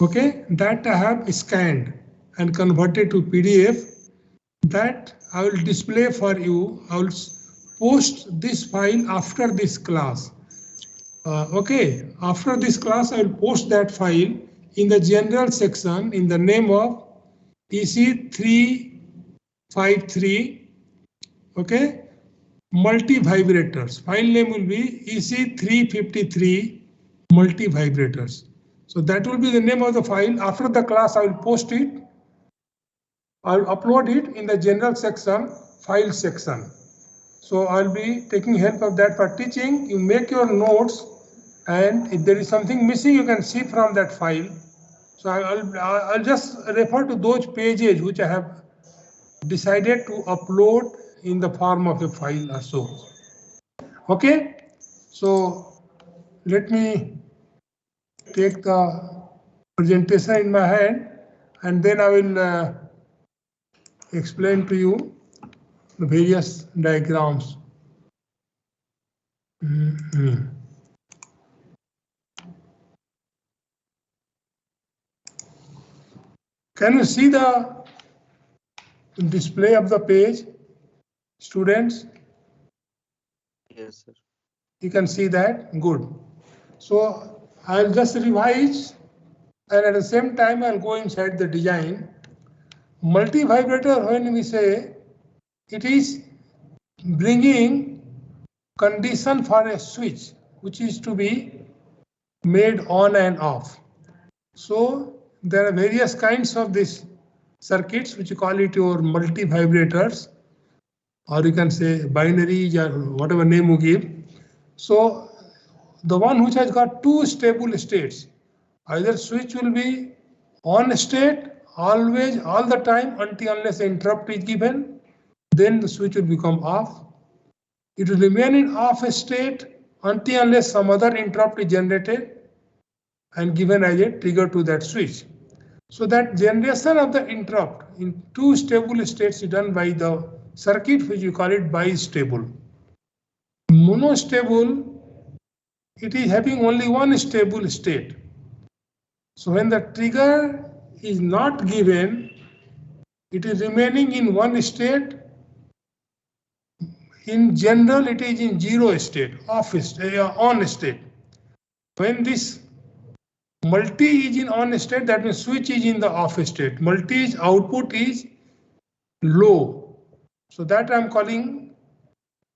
Okay, that I have scanned and converted to PDF. That I will display for you. I will post this file after this class. Okay, after this class I will post that file in the general section in the name of EC353. Okay, multi vibrators. File name will be EC353 multi vibrators. So that will be the name of the file. After the class I will post it. I will upload it in the general section, file section. So I'll be taking help of that for teaching. You make your notes, and if there is something missing, you can see from that file. So I'll just refer to those pages which I have decided to upload in the form of a file or so. Okay, so let me take the presentation in my hand, and then I will explain to you the various diagrams. Can you see the display of the page, students? Yes, sir. You can see that? Good. So I'll just revise, and at the same time I'll go inside the design. Multi-vibrator, when we say, it is bringing condition for a switch which is to be made on and off. So there are various kinds of these circuits which you call it your multi-vibrators, or you can say binaries or whatever name you give. So the one which has got two stable states, either switch will be on state always all the time until unless an interrupt is given, then the switch will become off. It will remain in off state until unless some other interrupt is generated and given as a trigger to that switch. So that generation of the interrupt in two stable states is done by the circuit which you call it bistable. Monostable, it is having only one stable state. So when the trigger is not given, it is remaining in one state. In general, it is in zero state, on state. When this multi is in on state, that means switch is in the off state. Multi's output is low. So that I'm calling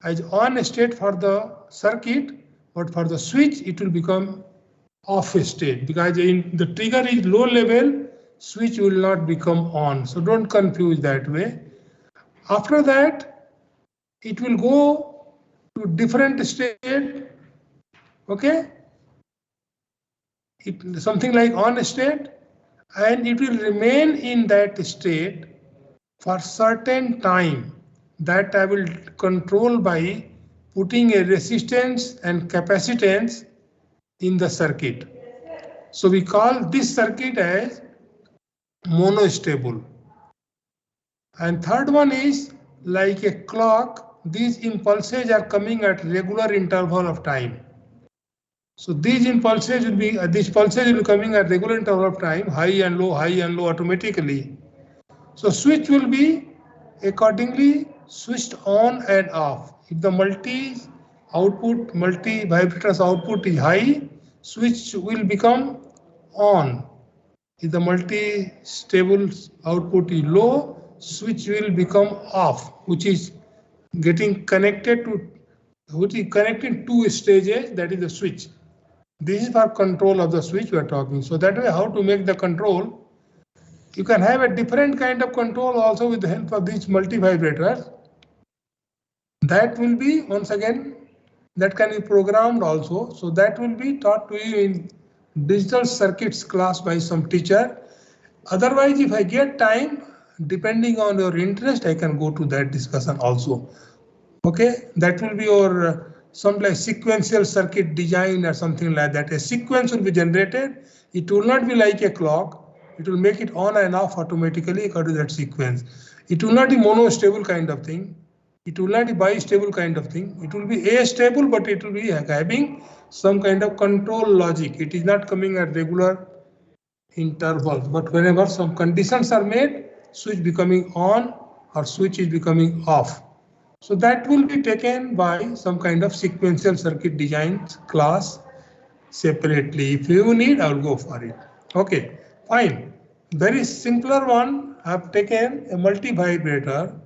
as on state for the circuit, but for the switch, it will become off state because in the trigger is low level, switch will not become on. So don't confuse that way. After that, it will go to different state. Okay, something like on state, and it will remain in that state for certain time. That I will control by putting a resistance and capacitance in the circuit. So we call this circuit as monostable. And third one is like a clock. These impulses are coming at regular interval of time. So these impulses will be these pulses will be coming at regular interval of time, high and low automatically. So switch will be accordingly switched on and off. If the multi-vibrators output is high, switch will become on. If the multi-stable output is low, switch will become off, which is getting connected to, which is connecting two stages, that is the switch. This is for control of the switch we are talking. So that way, how to make the control? You can have a different kind of control also with the help of these multi-vibrators. That will be, once again, that can be programmed also. So that will be taught to you in digital circuits class by some teacher. Otherwise, if I get time, depending on your interest, I can go to that discussion also. Okay, that will be your some like sequential circuit design or something like that. A sequence will be generated. It will not be like a clock. It will make it on and off automatically according to that sequence. It will not be monostable kind of thing. It will not be bistable kind of thing. It will be astable, but it will be having some kind of control logic. It is not coming at regular intervals, but whenever some conditions are made, switch becoming on or switch is becoming off. So that will be taken by some kind of sequential circuit design class separately. If you need, I will go for it. Okay, fine. Very simpler one. I have taken a multi-vibrator.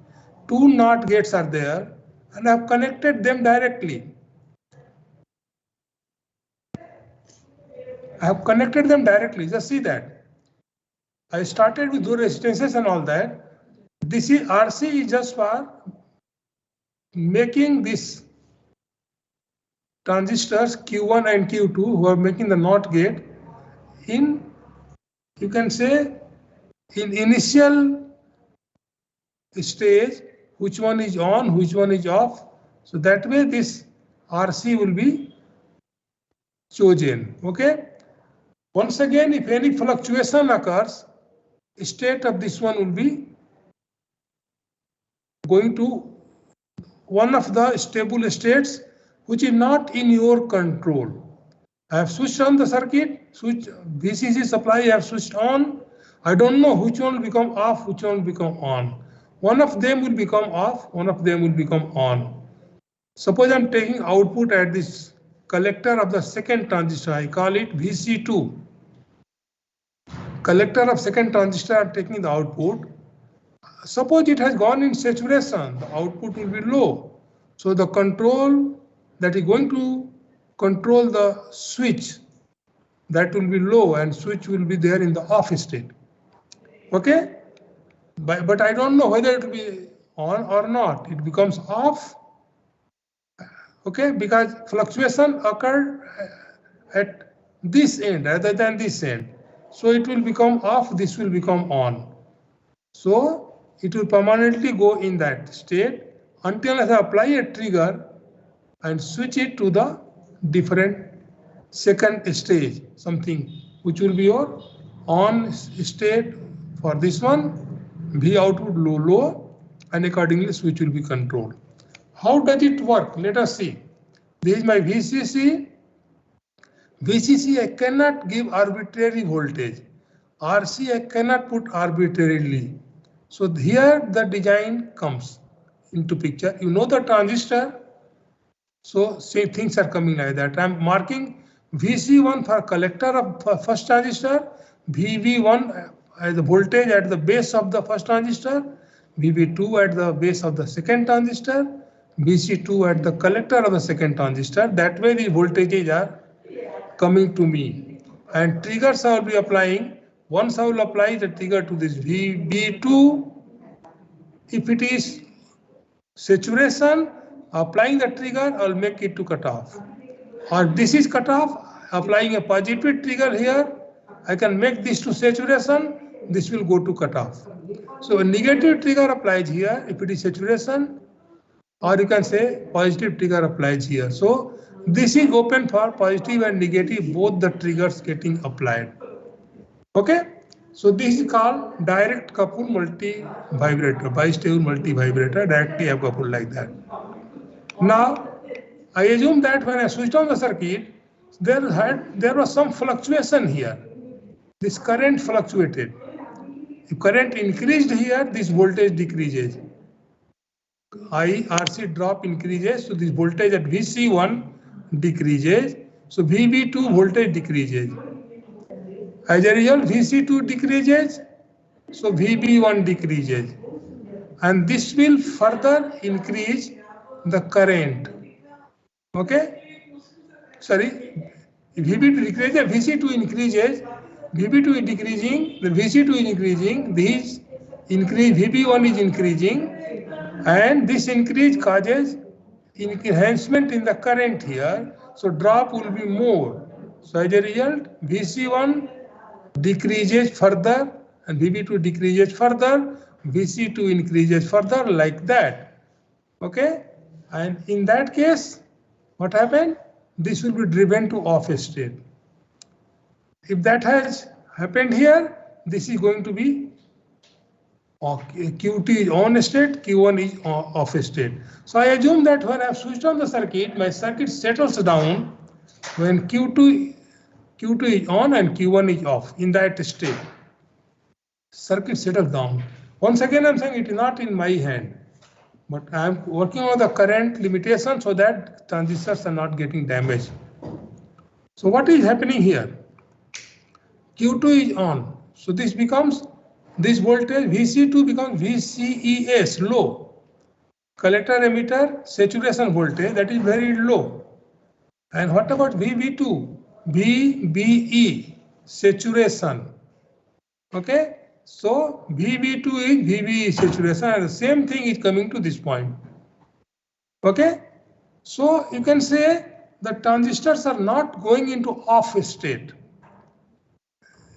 Two NOT gates are there, and I have connected them directly. I have connected them directly. Just see that. I started with two resistances and all that. This is RC is just for making this transistors Q1 and Q2 who are making the NOT gate in, you can say, in initial stage, which one is on, which one is off. So that way this RC will be chosen. Okay. Once again, if any fluctuation occurs, state of this one will be going to one of the stable states which is not in your control. I have switched on the circuit, switch VCC supply I have switched on. I don't know which one will become off, which one will become on. One of them will become off, one of them will become on. Suppose I'm taking output at this collector of the second transistor, I call it VC2. Collector of second transistor, I'm taking the output. Suppose it has gone in saturation, the output will be low. So the control that is going to control the switch, that will be low and switch will be there in the off state. Okay, but I don't know whether it will be on or not. It becomes off. Okay, because fluctuation occurred at this end rather than this end. So it will become off, this will become on. So it will permanently go in that state until I apply a trigger and switch it to the different second stage, something which will be your on state for this one, V output low, and accordingly switch will be controlled. How does it work? Let us see. This is my VCC. VCC I cannot give arbitrary voltage. RC I cannot put arbitrarily. So here the design comes into picture. You know the transistor. So say things are coming like that. I'm marking VC1 for collector of first transistor, VV1 as the voltage at the base of the first transistor, VV2 at the base of the second transistor, VC2 at the collector of the second transistor. That way the voltages are coming to me. And triggers I will be applying. Once I will apply the trigger to this VB2, if it is saturation, applying the trigger, I'll make it to cut off. Or this is cut off, applying a positive trigger here, I can make this to saturation, this will go to cut off. So a negative trigger applies here if it is saturation, or you can say positive trigger applies here. So this is open for positive and negative, both the triggers getting applied. Okay, so this is called direct couple multi-vibrator, bistable multi-vibrator, directly have coupled like that. Now, I assume that when I switched on the circuit, there was some fluctuation here. This current fluctuated. If current increased here, this voltage decreases. RC drop increases, so this voltage at VC1 decreases. So VB2 voltage decreases. As a result, VC2 decreases, so VB1 decreases. And this will further increase the current. Okay? Sorry, if VB2 decreases, VC2 increases, VB2 is decreasing, the VC2 is increasing, this increase, VB1 is increasing, and this increase causes enhancement in the current here, so drop will be more. So as a result, VC1 decreases further and VB2 decreases further, VC2 increases further like that. Okay, and in that case, what happened? This will be driven to off state. If that has happened here, this is going to be Q2 is on state, Q1 is off state. So I assume that when I have switched on the circuit, my circuit settles down when Q2 Q2 is on and Q1 is off. In that state, circuit settles down. Once again, I'm saying it is not in my hand, but I'm working on the current limitation so that transistors are not getting damaged. So what is happening here? Q2 is on. So this becomes, this voltage VC2 becomes VCES, low. Collector emitter saturation voltage, that is very low. And what about VB2? VBE, saturation. Okay, so VB2 is VBE saturation, and the same thing is coming to this point. Okay, so you can say the transistors are not going into off state.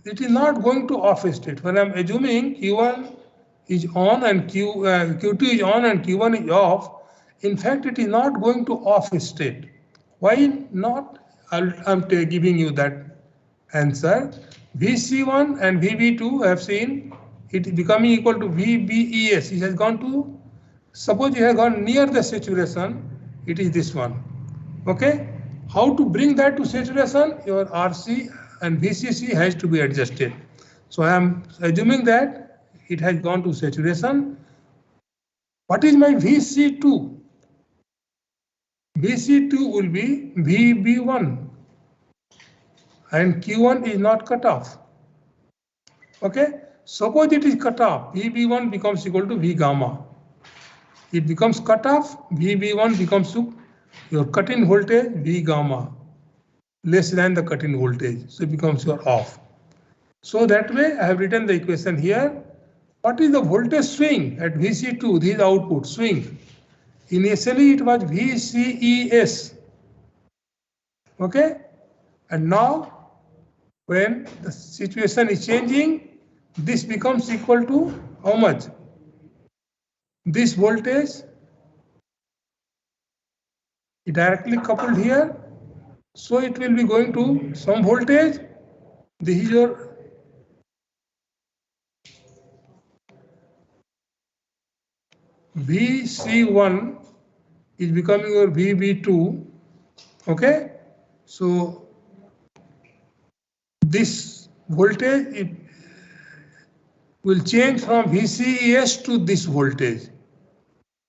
It is not going to off state. When I'm assuming Q1 is on and Q2 is on and Q1 is off, in fact, it is not going to off state. Why not? I'm giving you that answer. VC1 and VB2 have seen it becoming equal to VBES. It has gone to, suppose it has gone near the saturation, it is this one. Okay, how to bring that to saturation? Your RC and VCC has to be adjusted. So I am assuming that it has gone to saturation. What is my VC2? VC2 will be VB1 and Q1 is not cut off. Okay, suppose it is cut off, VB1 becomes equal to V gamma. It becomes cut off, VB1 becomes to your cut-in voltage V gamma less than the cut-in voltage, so it becomes your off. So that way I have written the equation here. What is the voltage swing at VC2? This is output swing. Initially it was VCES. Okay, and now when the situation is changing, this becomes equal to how much? This voltage is directly coupled here, so it will be going to some voltage. This is your VC1 is becoming your VB2. Okay, so this voltage it will change from VCES to this voltage.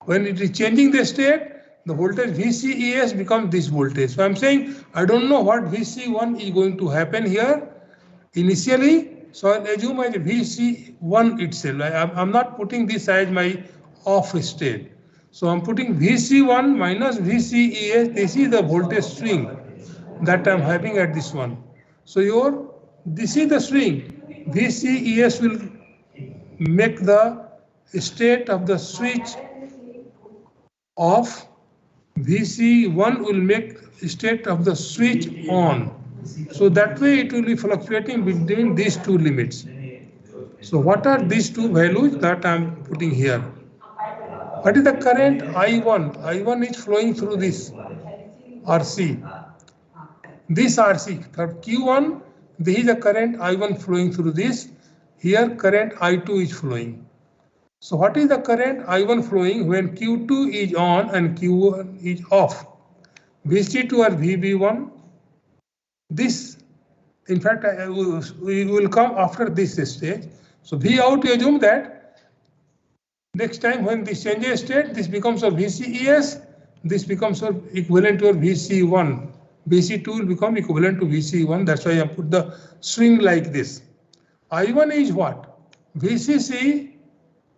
When it is changing the state, the voltage VCES becomes this voltage. So I'm saying I don't know what VC1 is going to happen here initially. So I'll assume as VC1 itself. I'm not putting this as my off state. So I'm putting VC1 minus VCES. This is the voltage swing that I'm having at this one. So this is the swing. VCES will make the state of the switch off. VC1 will make state of the switch on. So that way it will be fluctuating between these two limits. So what are these two values that I'm putting here? What is the current I1? I1 is flowing through this RC. This RC, Q1, this is the current I1 flowing through this. Here current I2 is flowing. So what is the current I1 flowing when Q2 is on and Q1 is off? VC2 or VB1. This, in fact, we will come after this stage. So V out, you assume that next time when this changes state, this becomes a VCES, this becomes equivalent to a VC1. VC2 will become equivalent to VC1. That's why I put the swing like this. I1 is what? VCC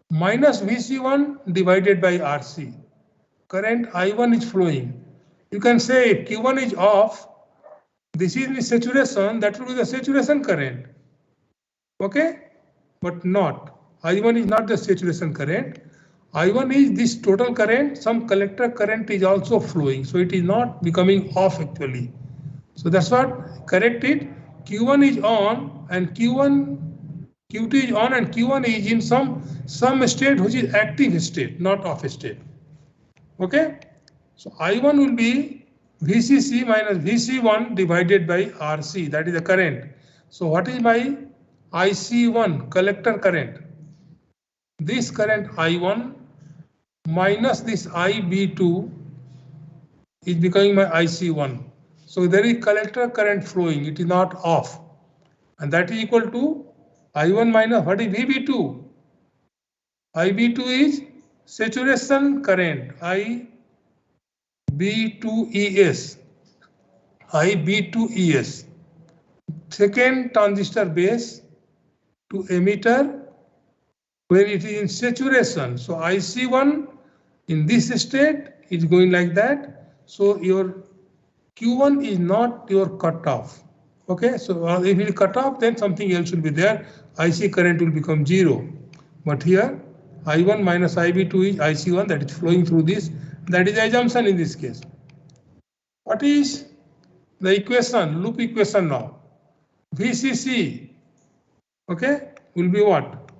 minus VC1 divided by RC. Current I1 is flowing. You can say if Q1 is off, this is the saturation, that will be the saturation current. Okay, but not. I1 is not the saturation current. I1 is this total current. Some collector current is also flowing, so it is not becoming off actually. So that's what correct it. Q1 is on and Q2 is on and Q1 is in some state which is active state, not off state. Okay, so I1 will be VCC minus VC1 divided by RC, that is the current. So what is my IC1, collector current? This current I1 minus this IB2 is becoming my IC1. So there is collector current flowing, it is not off. And that is equal to I1 minus what is VB2? IB2 is saturation current, IB2ES. IB2ES. Second transistor base to emitter when it is in saturation. So IC1 in this state is going like that. So your Q1 is not your cutoff. Okay, so if it is cut off, then something else will be there. IC current will become 0. But here I1 minus IB2 is IC1 that is flowing through this. That is the assumption in this case. What is the equation, loop equation now? VCC, okay, will be what?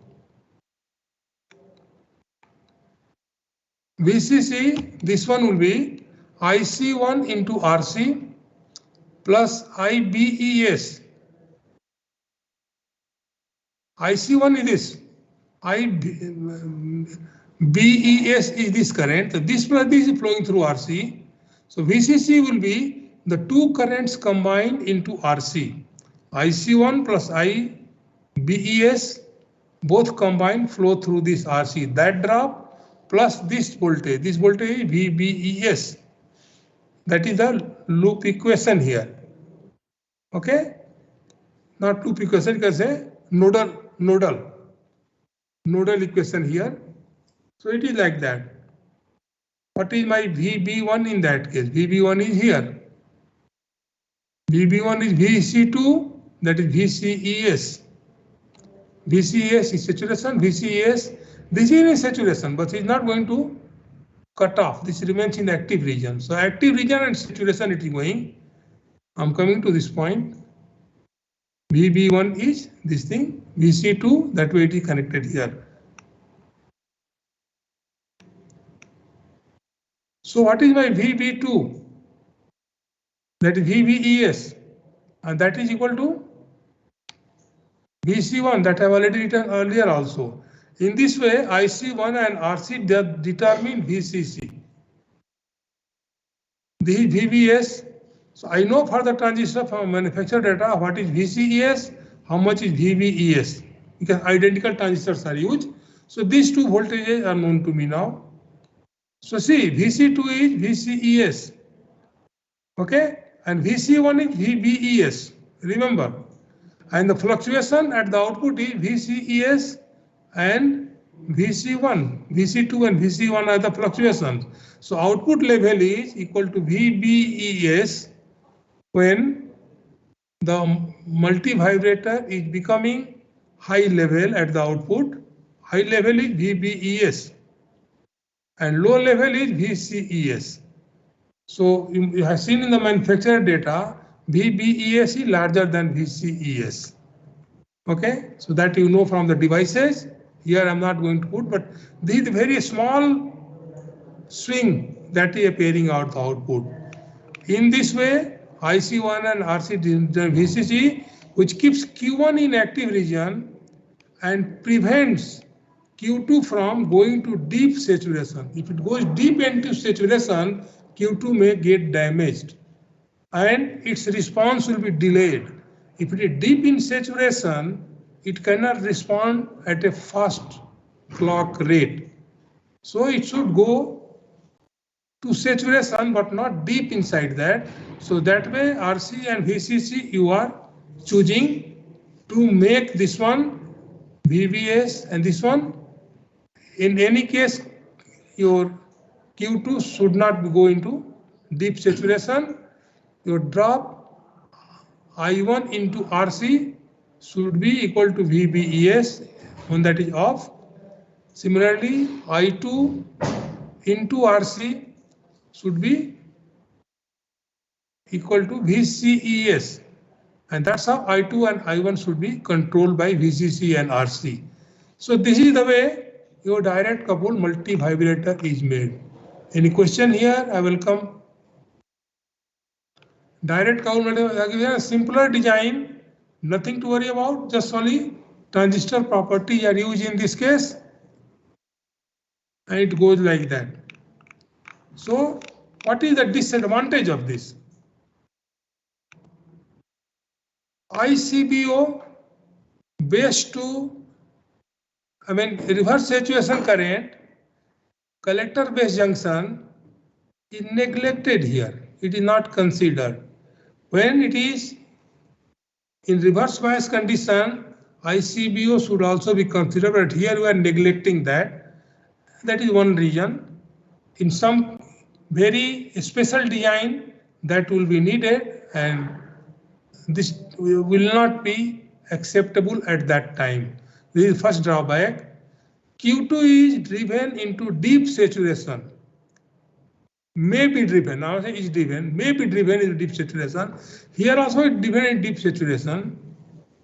VCC, this one will be IC1 into RC plus IBES. IC1 is this, IBES is this current, so this plus this is flowing through RC. So VCC will be the two currents combined into RC. IC1 plus IBES, both combined flow through this RC. That drop plus this voltage is VBES. That is the loop equation here. Okay? Not loop equation, you can say nodal equation here. So it is like that. What is my VB1 in that case? VB1 is here. VB1 is VC2, that is VCES. VCES is saturation, VCES, this is in saturation, but it's not going to cut off. This remains in the active region. So active region and saturation it is going. I'm coming to this point. VB1 is this thing, VC2, that way it is connected here. So what is my VB2? That is VBES, and that is equal to VC1 that I have already written earlier also. In this way, IC1 and RC determine VCC. This is VBS. So I know for the transistor from manufacturer data what is VCES, how much is VBES, because identical transistors are used. So these two voltages are known to me now. So see, VC2 is VCES, okay, and VC1 is VBES, remember. And the fluctuation at the output is VCES and VC1, VC2 and VC1 are the fluctuations. So output level is equal to VBES when the multi-vibrator is becoming high level at the output. High level is VBES and low level is VCES. So you have seen in the manufacturer data, VBES is larger than VCES. Okay, so that you know from the devices. Here I'm not going to put, but this is a very small swing that is appearing out the output. In this way, IC1 and RC VCC, which keeps Q1 in active region and prevents Q2 from going to deep saturation. If it goes deep into saturation, Q2 may get damaged and its response will be delayed. If it is deep in saturation, it cannot respond at a fast clock rate. So it should go to saturation but not deep inside that. So that way RC and VCC you are choosing to make this one VBS and this one. In any case, your Q2 should not go into deep saturation. Your drop I1 into RC should be equal to VBES when that is off. Similarly, I2 into RC should be equal to VCES, and that's how I2 and I1 should be controlled by VCC and RC. So this is the way your direct coupled multi-vibrator is made. Any question here? I will come. Direct coupled multi-vibrator, a simpler design, nothing to worry about, just only transistor properties are used in this case, and it goes like that. So what is the disadvantage of this? ICBO base to, reverse saturation current, collector base junction is neglected here. It is not considered. When it is in reverse bias condition, ICBO should also be considered, but here we are neglecting that. That is one reason. In some very special design that will be needed, and this will not be acceptable at that time. This is first drawback. Q2 is driven into deep saturation. May be driven, now is driven, may be driven in deep saturation. Here also it driven in deep saturation.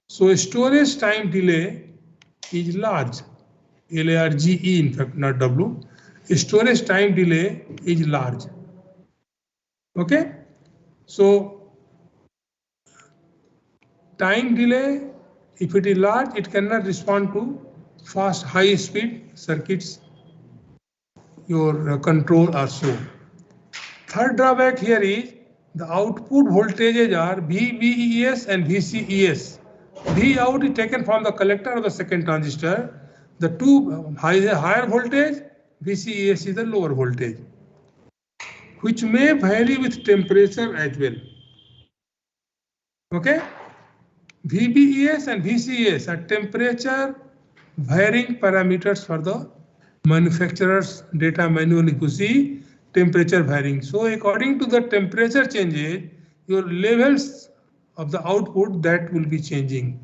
So storage time delay is large. LARGE in fact, not W. Storage time delay is large. Okay. So time delay, if it is large, it cannot respond to fast high speed circuits. Your control also. Third drawback here is the output voltages are VBES and VCES. V out is taken from the collector of the second transistor. The two higher voltage, VCES is the lower voltage, which may vary with temperature as well. Okay, VBES and VCES are temperature varying parameters for the manufacturer's data manual. If you see, temperature varying. So according to the temperature changes, your levels of the output that will be changing.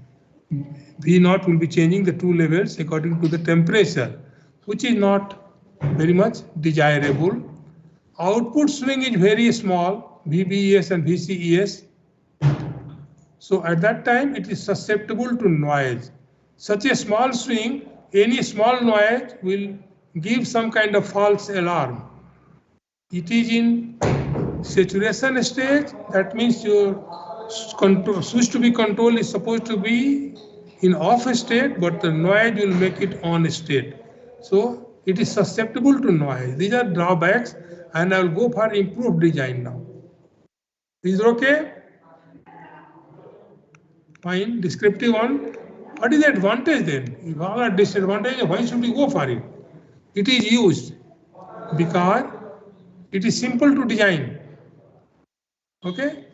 V0 will be changing the two levels according to the temperature, which is not very much desirable. Output swing is very small, VBES and VCES. So at that time it is susceptible to noise. Such a small swing, any small noise will give some kind of false alarm. It is in saturation stage, that means your switch to be controlled is supposed to be in off state, but the noise will make it on state. So it is susceptible to noise. These are drawbacks, and I will go for improved design now. Is it okay? Fine. Descriptive one. What is the advantage then? If all are disadvantages, why should we go for it? It is used because it is simple to design. Okay,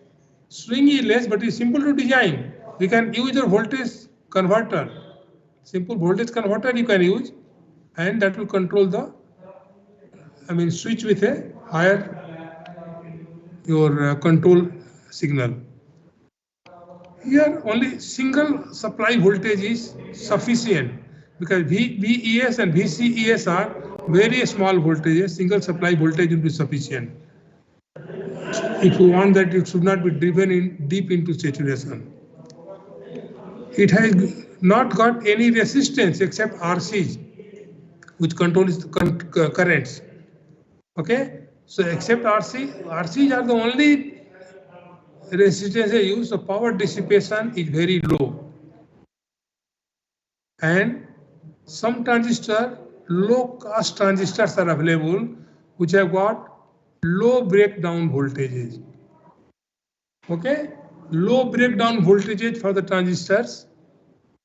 swing is less, but it is simple to design. We can use a voltage converter, simple voltage converter you can use, and that will control the, switch with a higher your control signal. Here only single supply voltage is sufficient because VES and VCES are very small voltages. Single supply voltage will be sufficient. If you want that it should not be driven in deep into saturation. It has not got any resistance except RCs, which controls the currents. Okay, so except RCs are the only resistance they use, so power dissipation is very low. And some transistor, low cost transistors are available, which have got low breakdown voltages. Okay, low breakdown voltages for the transistors.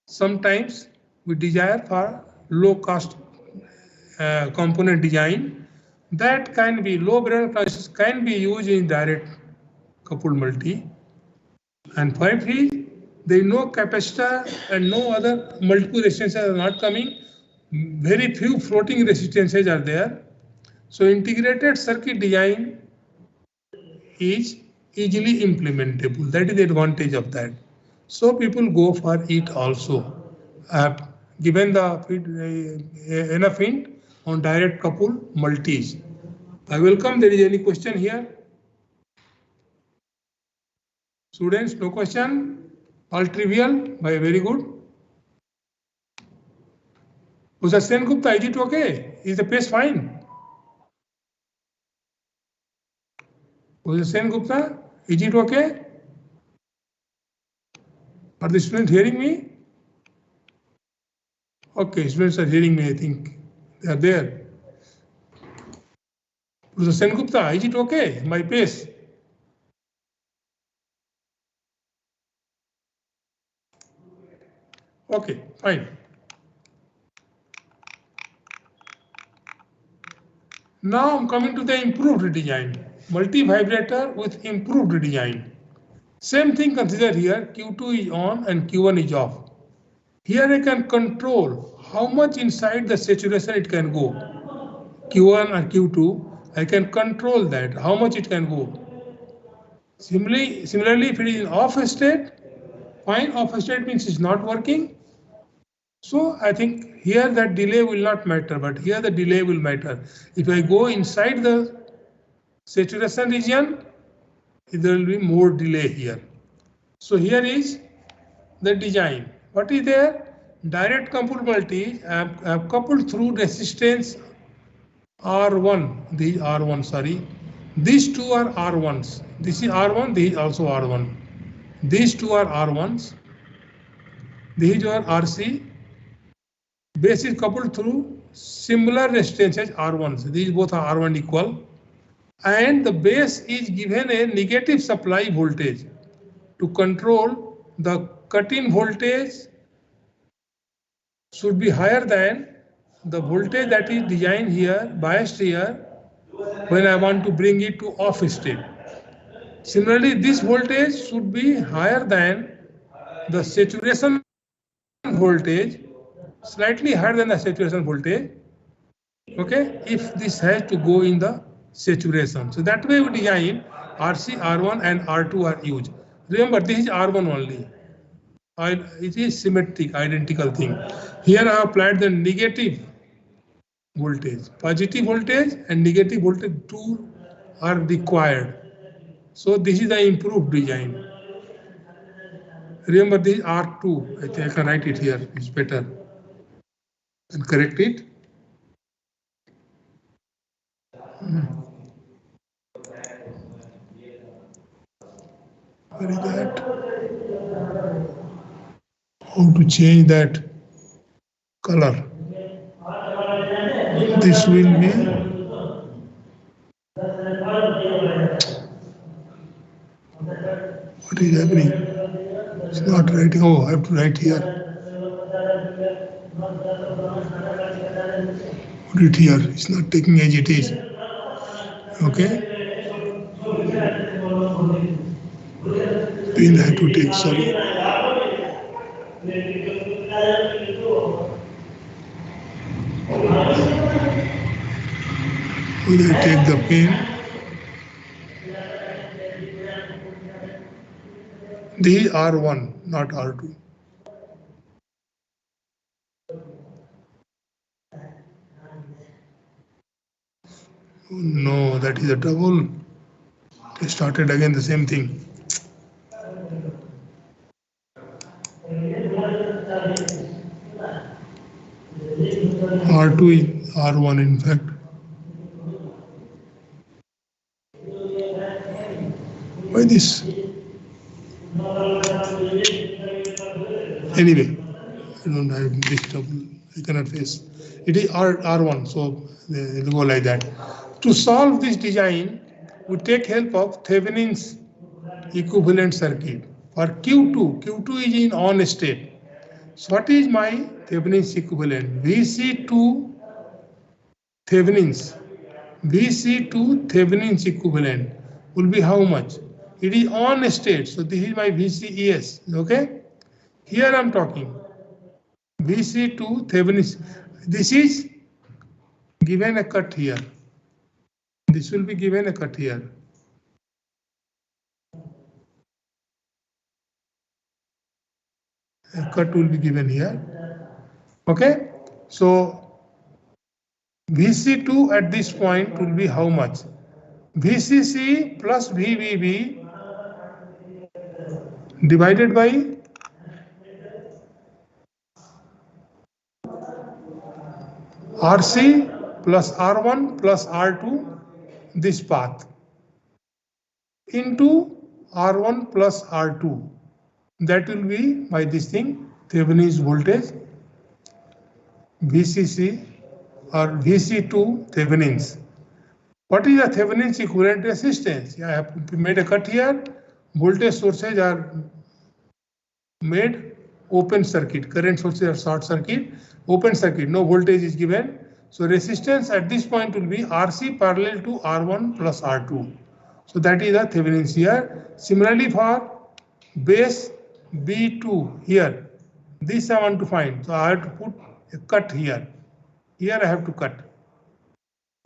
Sometimes we desire for low cost component design. That can be low breakdown transistors can be used in direct coupled multi. And point is, there is no capacitor and no other multiple resistances are not coming. Very few floating resistances are there. So integrated circuit design is easily implementable. That is the advantage of that. So people go for it also. Given the enough hint on direct coupled multis. I welcome. There is any question here? Students, no question? All trivial? Very good. Mr. Sen Gupta, is it okay? Is the pace fine? Mr. Sen Gupta, is it okay? Are the students hearing me? Okay, students are hearing me, I think. They are there. Mr. Sen Gupta, is it okay? My pace? Okay, fine. Now I'm coming to the improved design. Multi-vibrator with improved design. Same thing consider here, Q2 is on and Q1 is off. Here I can control how much inside the saturation it can go. Q1 or Q2, I can control that, how much it can go. Similarly, if it is in off state, fine, off state means it's not working. So I think here that delay will not matter, but here the delay will matter. If I go inside the saturation region, there will be more delay here. So here is the design. What is there? Direct coupled voltage. I have coupled through resistance R1. These R1, sorry. These two are R1s. This is R1, this is also R1. These two are R1s. These are RC. Base is coupled through similar resistance as R1s. These both are R1 equal. And the base is given a negative supply voltage to control the cut-in voltage should be higher than the voltage that is designed here, biased here, when I want to bring it to off state. Similarly, this voltage should be higher than the saturation voltage, slightly higher than the saturation voltage. Okay, if this has to go in the saturation. So that way we design RC, R1 and R2 are used. Remember, this is R1 only. It is symmetric, identical thing. Here I have applied the negative voltage. Positive voltage and negative voltage two are required. So this is the improved design. Remember this is R2. I think I can write it here. It's better. And correct it. Where is that? How to change that color? This will be. What is happening? It's not writing. Oh, I have to write here. Put it here. It's not taking as it is. Okay. Pen I have to take. Sorry. Will I take the pen? These are R1, not R2. Oh, no, that is a double. They started again the same thing. R2 is R1 in fact. Why this? Anyway, I don't have this double. I cannot face. It is R1, so it will go like that. To solve this design, we take help of Thevenin's equivalent circuit. For Q2 is in on state. So what is my Thevenin's equivalent? VC2 Thevenin's equivalent will be how much? It is on state, so this is my VCES, okay? Here I am talking VC2 Thevenin's. This is given a cut here. This will be given a cut here. A cut will be given here. Okay, so VC2 at this point will be how much? VCC plus VVB divided by RC plus R1 plus R2, this path, into R1 plus R2. That will be by this thing, Thevenin's voltage, VCC or VC2 Thevenin's. What is the Thevenin's equivalent resistance? I have made a cut here. Voltage sources are made open circuit. Current sources are short circuit, open circuit, no voltage is given. So resistance at this point will be RC parallel to R1 plus R2. So that is the Thevenin's here. Similarly for base B2 here, this I want to find. So I have to put a cut here. Here I have to cut.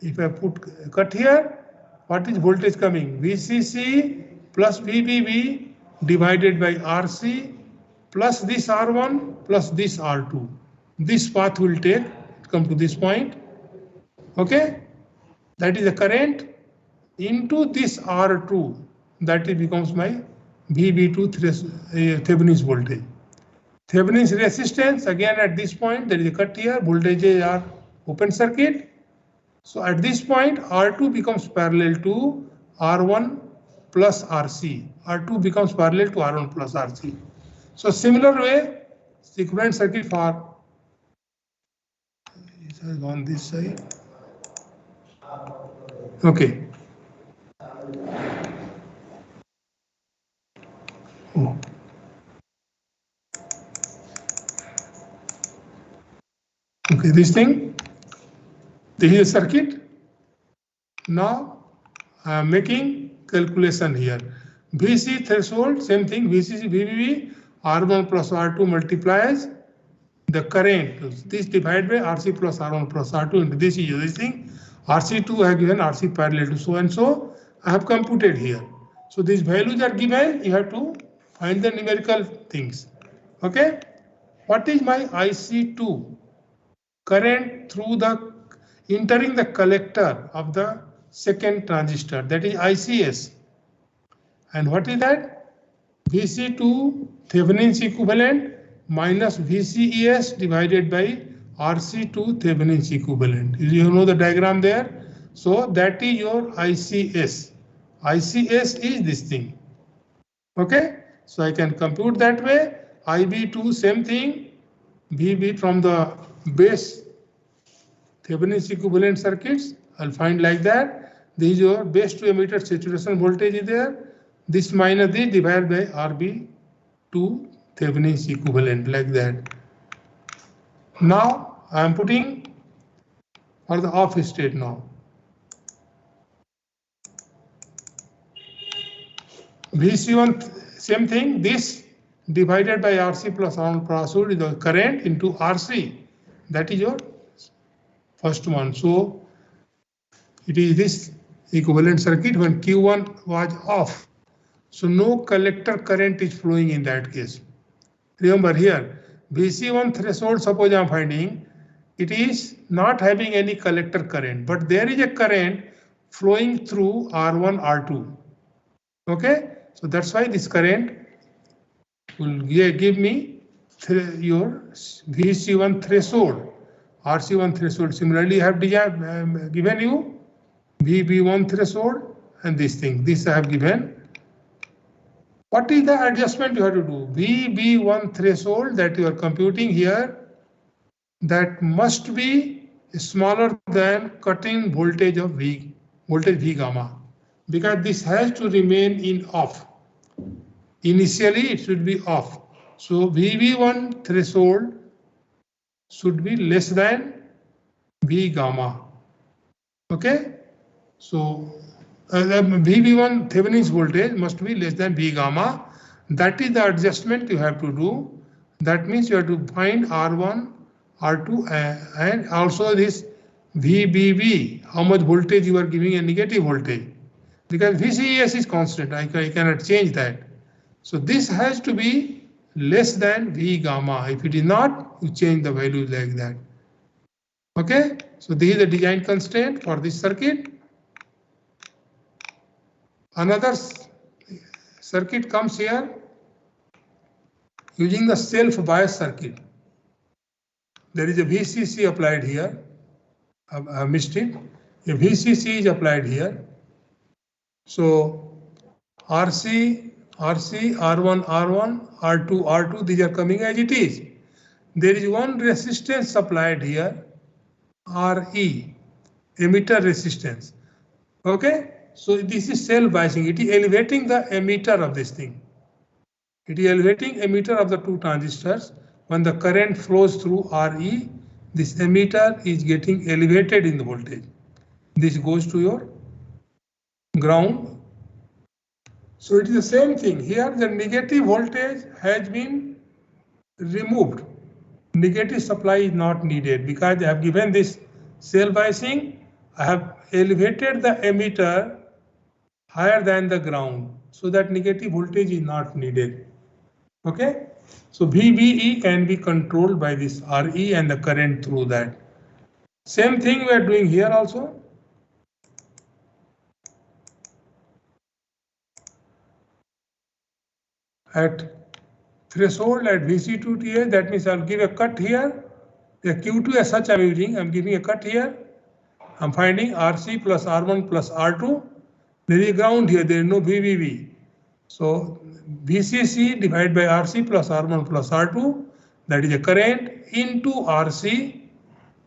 If I put a cut here, what is voltage coming? VCC plus VBB divided by RC plus this R1 plus this R2. This path will take, come to this point. Okay, that is the current into this R2. That it becomes my VB2 Thevenin's voltage. Thevenin's resistance, again at this point, there is a cut here, voltages are open circuit. So at this point, R2 becomes parallel to R1 plus RC. R2 becomes parallel to R1 plus RC. So similar way, equivalent circuit for on this side. Okay. Oh. Okay, this thing. This is a circuit. Now I am making calculation here. VC threshold, same thing. VCC, VBB, R1 plus R2 multiplies the current. This divided by RC plus R1 plus R2 into this is this thing. RC2 I have given RC parallel to so and so. I have computed here. So these values are given. You have to find the numerical things. Okay. What is my IC2? Current through the entering the collector of the second transistor, that is ICS. And what is that? VC2 Thevenin's equivalent minus VCES divided by RC2 Thevenin's equivalent. You know the diagram there. So that is your ICS. ICS is this thing. Okay. So I can compute that way. IB2 same thing. VB from the base Thevenin's equivalent circuits. I'll find like that. This is your base to emitter saturation voltage is there. This minus this divided by RB2 Thevenin's equivalent like that. Now I am putting for the off state now. VC1 same thing. This divided by RC plus R1 plus R2 is the current into RC. That is your first one. So it is this equivalent circuit when Q1 was off. So no collector current is flowing in that case. Remember here, VC1 threshold, suppose I am finding, it is not having any collector current, but there is a current flowing through R1, R2. Okay, so that's why this current will give me your VC1 threshold. RC1 threshold. Similarly, I have given you VB1 threshold and this thing. This I have given. What is the adjustment you have to do? VB1 threshold that you are computing here, that must be smaller than cutting voltage of V, voltage V gamma, because this has to remain in off. Initially, it should be off. So VB1 threshold should be less than V gamma. Okay, so VB1 Thevenin's voltage must be less than V gamma. That is the adjustment you have to do. That means you have to find R1, R2, and also this VBB, how much voltage you are giving a negative voltage. Because VCES is constant, I cannot change that. So this has to be less than V gamma. If it is not, you change the value like that. Okay, so this is the design constraint for this circuit. Another circuit comes here using the self-bias circuit. There is a VCC applied here. I missed it. A VCC is applied here. So RC, R1, R1, R2, R2, these are coming as it is. There is one resistance applied here, RE, emitter resistance. Okay, so this is self biasing. It is elevating the emitter of this thing. It is elevating emitter of the two transistors. When the current flows through RE, this emitter is getting elevated in the voltage. This goes to your ground. So it is the same thing. Here the negative voltage has been removed. Negative supply is not needed because I have given this cell biasing. I have elevated the emitter higher than the ground so that negative voltage is not needed. Okay, so VBE can be controlled by this RE and the current through that. Same thing we are doing here also. At threshold at VC2TA, that means I'll give a cut here. The Q2 as such I'm using, I'm giving a cut here. I'm finding RC plus R1 plus R2. There is a ground here, there is no VBB. So VCC divided by RC plus R1 plus R2, that is a current into RC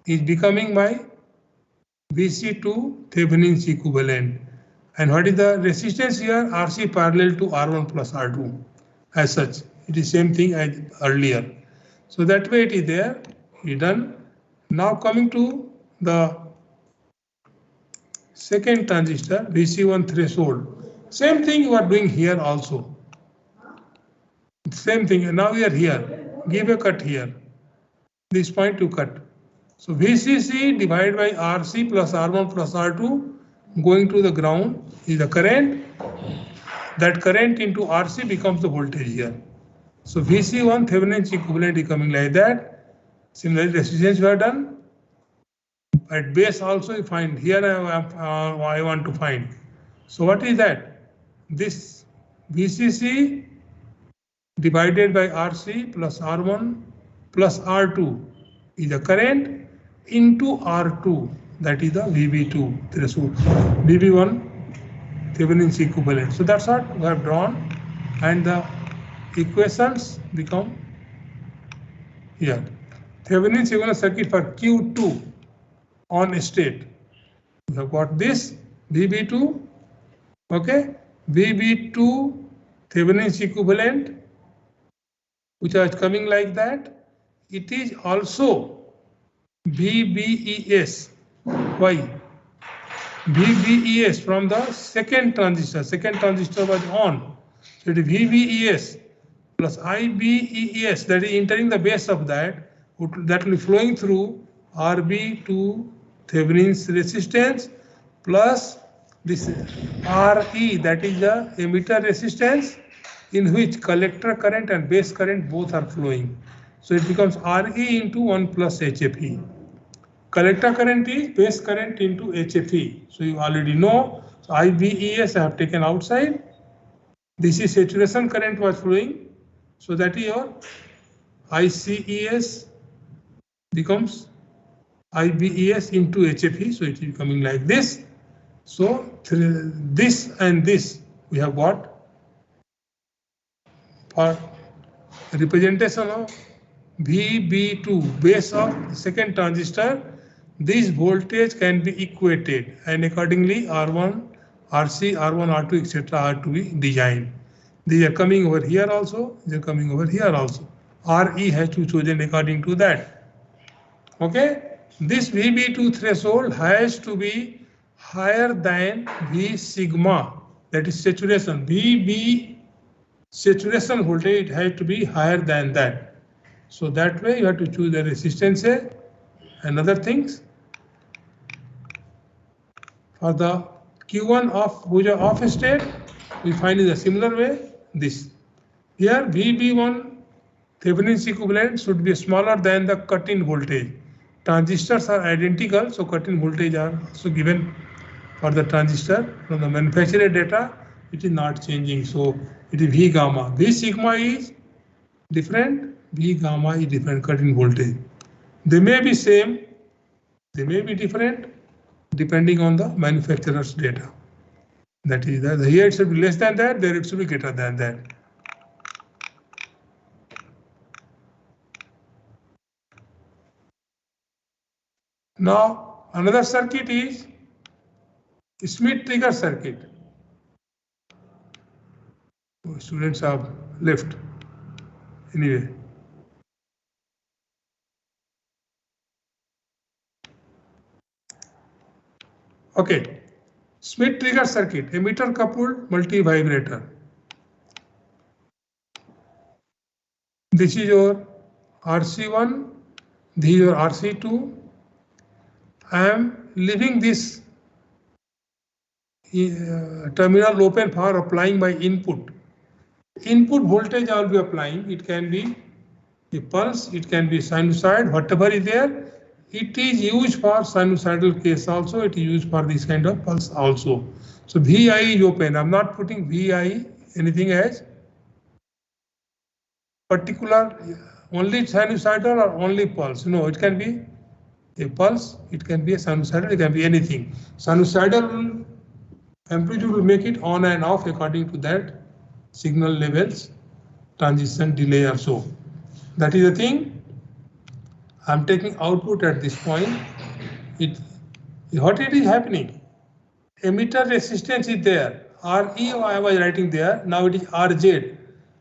is becoming my VC2 Thevenin's equivalent. And what is the resistance here? RC parallel to R1 plus R2. As such, it is same thing as earlier. So that way it is there, it is done. Now coming to the second transistor, VC1 threshold. Same thing you are doing here also. Same thing, and now we are here. Give a cut here. This point to cut. So VCC divided by RC plus R1 plus R2 going to the ground is the current. That current into RC becomes the voltage here. So VC1 Thevenin's equivalent is coming like that. Similarly, resistance we are done. At base also you find here I want to find. So what is that? This VCC divided by RC plus R1 plus R2 is the current into R2, that is the VB2 threshold, VB1 Thevenin's equivalent. So that's what we have drawn, and the equations become here. Thevenin's equivalent circuit for Q2 on state. We have got this VB2, okay, VB2 Thevenin's equivalent, which is coming like that. It is also VBES. Why? VBES from the second transistor. Second transistor was on. So it is VBES plus IBES, that is entering the base of that. That will be flowing through RB2 Thevenin's resistance plus this RE, that is the emitter resistance, in which collector current and base current both are flowing. So it becomes RE into 1 plus HFE. Collector current is base current into HFE. So you already know. So IBES I have taken outside. This is saturation current was flowing. So that is your ICES becomes IBES into HFE. So it is coming like this. So this and this we have got for representation of VB2 base of second transistor. This voltage can be equated, and accordingly R1, RC, R1, R2, etc. are to be designed. These are coming over here also, they are coming over here also. RE has to be chosen according to that. Okay, this VB2 threshold has to be higher than V sigma, that is saturation. VB saturation voltage, it has to be higher than that. So that way you have to choose the resistance and other things. For the Q1 off state, we find in a similar way this. Here VB1 Thevenin's equivalent should be smaller than the cut-in voltage. Transistors are identical, so cut-in voltage are also given for the transistor. From the manufacturer data, it is not changing. So it is V gamma. V sigma is different, V gamma is different cut-in voltage. They may be same, they may be different depending on the manufacturer's data. That is that here it should be less than that, there it should be greater than that. Now another circuit is Schmitt trigger circuit. Students have left. Anyway. Okay. Smith trigger circuit, emitter coupled multi-vibrator. This is your RC1, this is your RC2. I am leaving this terminal open for applying my input. Input voltage I will be applying. It can be a pulse, it can be sinusoid, whatever is there. It is used for sinusoidal case also. It is used for this kind of pulse also. So VI is open. I'm not putting VI anything as particular only sinusoidal or only pulse. No, it can be a pulse, it can be a sinusoidal, it can be anything. Sinusoidal amplitude will make it on and off according to that signal levels, transition delay or so. That is the thing. I'm taking output at this point. What it is happening? Emitter resistance is there. RE I was writing there. Now it is RZ.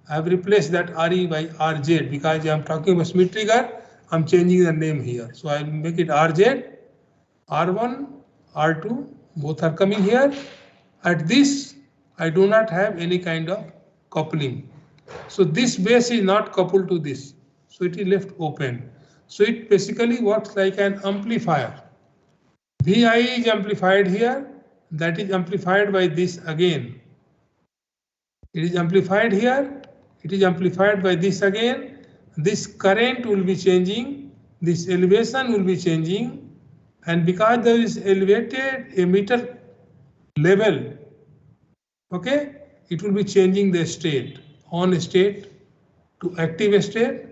I have replaced that RE by RZ because I am talking about Smith trigger. I'm changing the name here. So I'll make it RZ, R1, R2, both are coming here. At this, I do not have any kind of coupling. So this base is not coupled to this. So it is left open. So it basically works like an amplifier. VI is amplified here. That is amplified by this again. It is amplified here. It is amplified by this again. This current will be changing. This elevation will be changing. And because there is elevated emitter level, okay, it will be changing the state, on state to active state,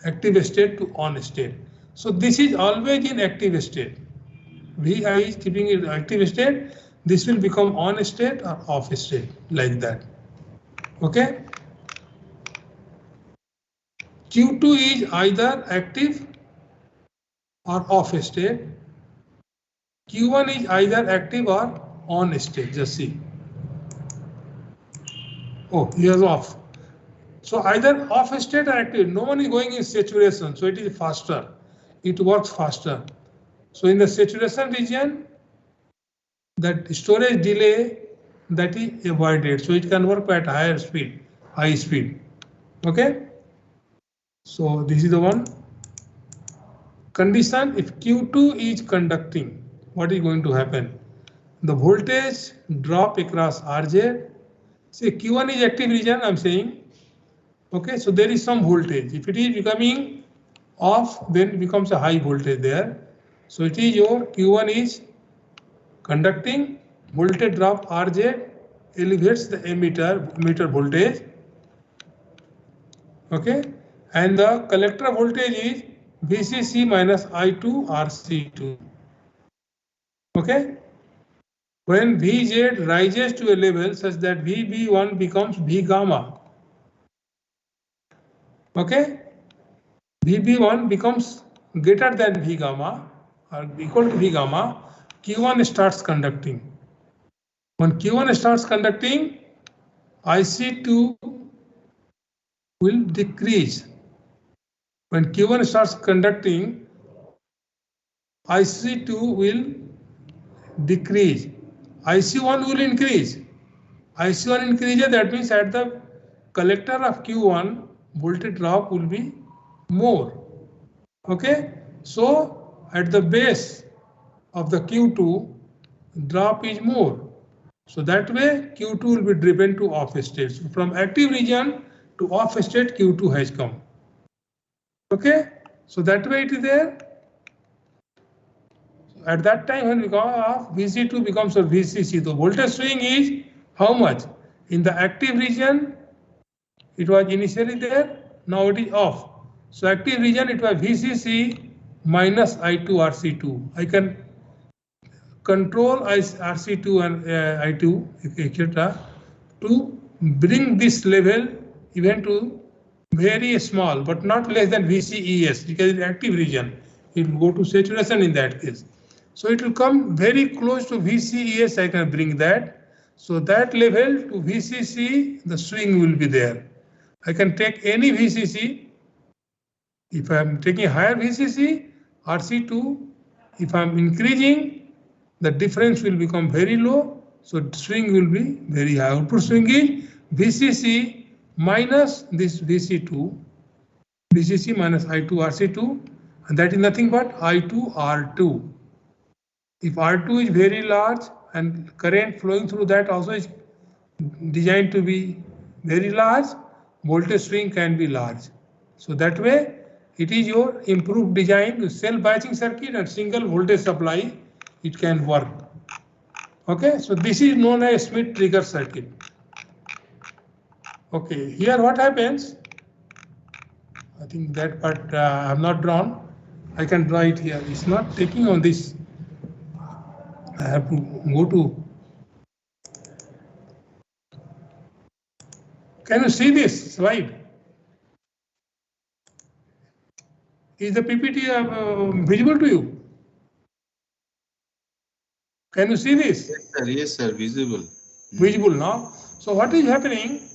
active state to on state. So this is always in active state. VI is keeping it active state. This will become on state or off state like that. Okay. Q2 is either active or off state. Q1 is either active or on state. Just see. Oh, here's off. So either off state or active. No one is going in saturation, so it is faster. It works faster. So in the saturation region, that storage delay that is avoided. So it can work at higher speed, high speed. Okay. So this is the one condition. If Q2 is conducting, what is going to happen? The voltage drop across RZ. Say Q1 is active region, I'm saying. Okay, so there is some voltage. If it is becoming off, then it becomes a high voltage there. So it is your Q1 is conducting, voltage drop RZ elevates the emitter voltage. Okay, and the collector voltage is VCC minus I2 RC2. Okay, when VZ rises to a level such that VB1 becomes V gamma. Okay, VB1 becomes greater than V gamma or equal to V gamma, Q1 starts conducting. When Q1 starts conducting, IC2 will decrease. When Q1 starts conducting, IC2 will decrease. IC1 will increase. IC1 increases, that means at the collector of Q1, voltage drop will be more. Okay, so at the base of the Q2, drop is more. So that way Q2 will be driven to off state. So from active region to off state, Q2 has come. Okay, so that way it is there. At that time when we go off, VC2 becomes a VCC. The voltage swing is how much? In the active region, it was initially there, now it is off. So active region, it was VCC minus I2 RC2. I can control RC2 and I2, etc. to bring this level even to very small, but not less than VCES, because in active region, it will go to saturation in that case. So it will come very close to VCES, I can bring that. So that level to VCC, the swing will be there. I can take any VCC. If I am taking higher VCC, RC2, if I am increasing, the difference will become very low. So swing will be very high. Output swing is VCC minus this VC2, VCC minus I2 RC2, and that is nothing but I2 R2. If R2 is very large and current flowing through that also is designed to be very large, voltage swing can be large. So that way it is your improved design with cell biasing circuit and single voltage supply, it can work. Okay, so this is known as Schmitt trigger circuit. Okay, here what happens? I think that part I have not drawn. I can draw it here. It's not taking on this. I have to go to. Can you see this slide? Is the PPT visible to you? Can you see this? Yes, sir, visible. Visible now. So what is happening?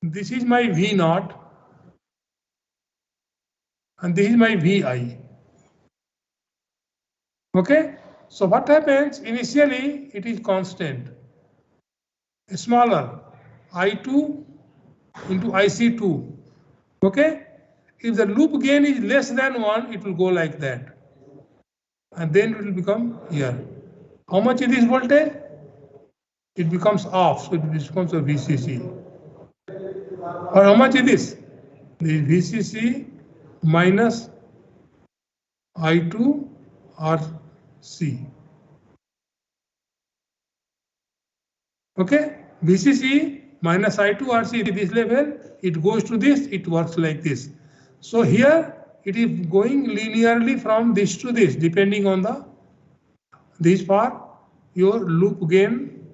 This is my V naught and this is my VI. Okay, so what happens initially it is constant, smaller, I2 into IC2. Okay, if the loop gain is less than 1, it will go like that, and then it will become here. How much is this voltage? It becomes off, so it becomes a VCC. Or how much is this? The VCC minus I2 RC. Okay, VCC minus I2 RC this level, it goes to this, it works like this. So here it is going linearly from this to this, depending on this part, your loop gain.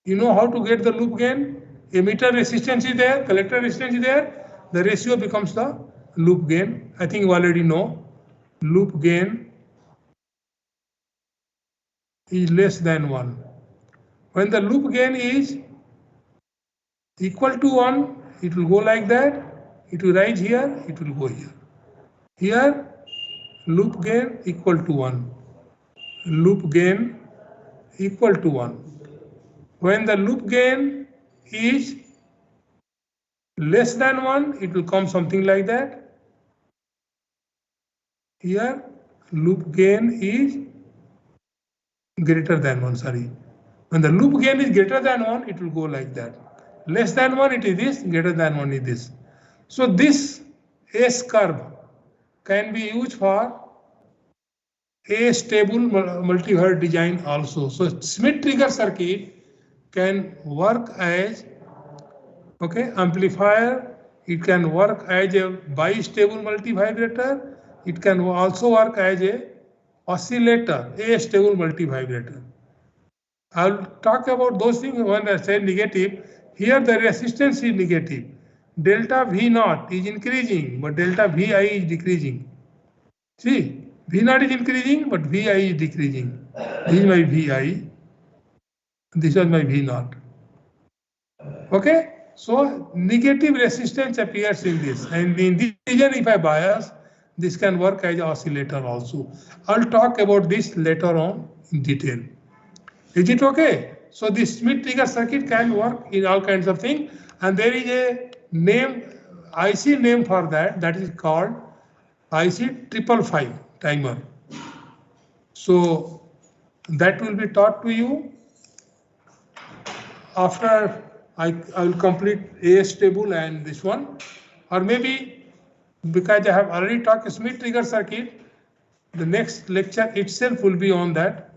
You know how to get the loop gain? Emitter resistance is there, collector resistance is there, the ratio becomes the loop gain. I think you already know. Loop gain is less than 1. When the loop gain is equal to 1, it will go like that, it will rise here, it will go here. Here, loop gain equal to 1. Loop gain equal to 1. When the loop gain is less than 1, it will come something like that. Here, loop gain is greater than 1, sorry. When the loop gain is greater than 1, it will go like that. Less than 1, it is this, greater than 1 is this. So this S curve can be used for a stable multi-watt design also. So Schmitt trigger circuit can work as amplifier, it can work as a bistable multi-vibrator, it can also work as a oscillator, a stable multi-vibrator. I'll talk about those things when I say negative. Here the resistance is negative. Delta V naught is increasing, but delta VI is decreasing. See, V naught is increasing, but VI is decreasing. This is my VI. This is my V naught. Okay, so negative resistance appears in this, and in this region, if I bias, this can work as an oscillator also. I'll talk about this later on in detail. Is it okay? So this Schmitt trigger circuit can work in all kinds of things, and there is a name, IC name for that is called IC 555 timer. So that will be taught to you after I will complete AS table and this one, or maybe because I have already taught a Schmitt trigger circuit, the next lecture itself will be on that,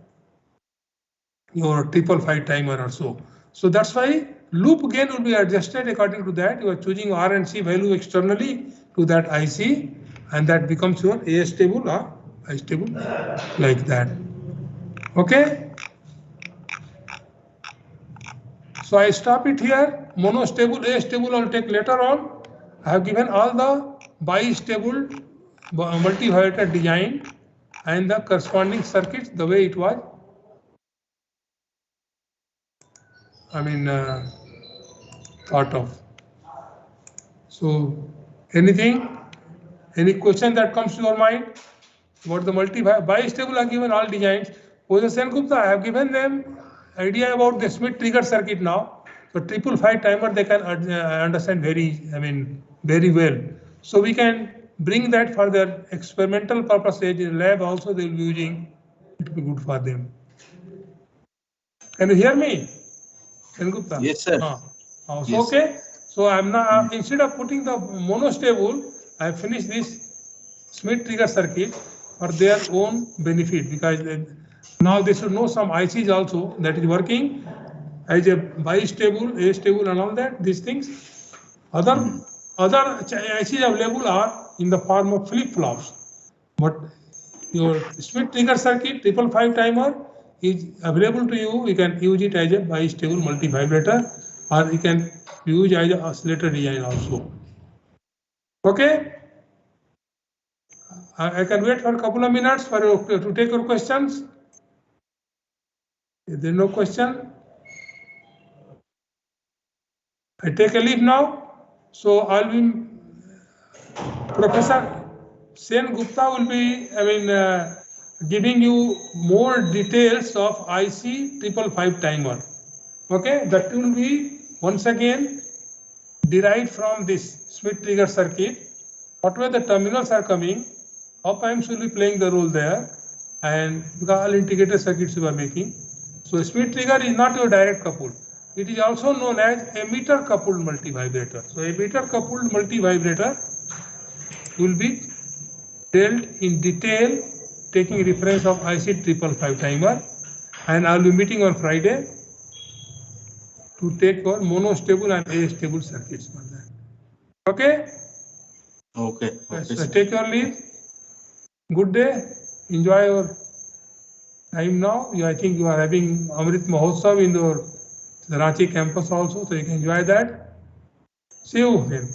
your 555 timer or so. So that's why loop gain will be adjusted according to that. You are choosing R and C value externally to that IC, and that becomes your AS table or I table like that. Okay. So I stop it here. Monostable, AS table I'll take later on. I have given all the bistable multi-vibrator design and the corresponding circuits the way it was. Thought of. So anything, any question that comes to your mind about the multi-bistable are given all designs. Professor Gupta, I have given them idea about the Smith trigger circuit now. So 555 timer they can understand very well. So we can bring that for their experimental purposes in lab also they will be using. It will be good for them. Can you hear me, Gupta? Yes, sir. So Yes. okay. So I'm now instead of putting the monostable, I finished this Smith trigger circuit for their own benefit, because now they should know some ICs also that is working as a bistable, astable and all that, these things. Other ICs available are in the form of flip-flops, but your Smith trigger circuit 555 timer is available to you. You can use it as a bistable multi-vibrator, or you can use as a oscillator design also. Okay. I can wait for a couple of minutes for you to take your questions. If there is no question, I take a leave now. So I'll be Professor Sen Gupta will be giving you more details of IC 555 timer. Okay, that will be once again derived from this Smith trigger circuit. Whatever the terminals are coming, op-amps will be playing the role there, and all integrated circuits you are making. So Smith trigger is not your direct coupled. It is also known as emitter coupled multi-vibrator. So emitter coupled multi-vibrator will be dealt in detail taking reference of IC 555 timer, and I will be meeting on Friday to take your monostable and astable circuits for that. Okay? Okay. So take your leave. Good day. Enjoy your time now. I think you are having Amrit Mahotsav in your Ranchi campus also, so you can enjoy that. See you again.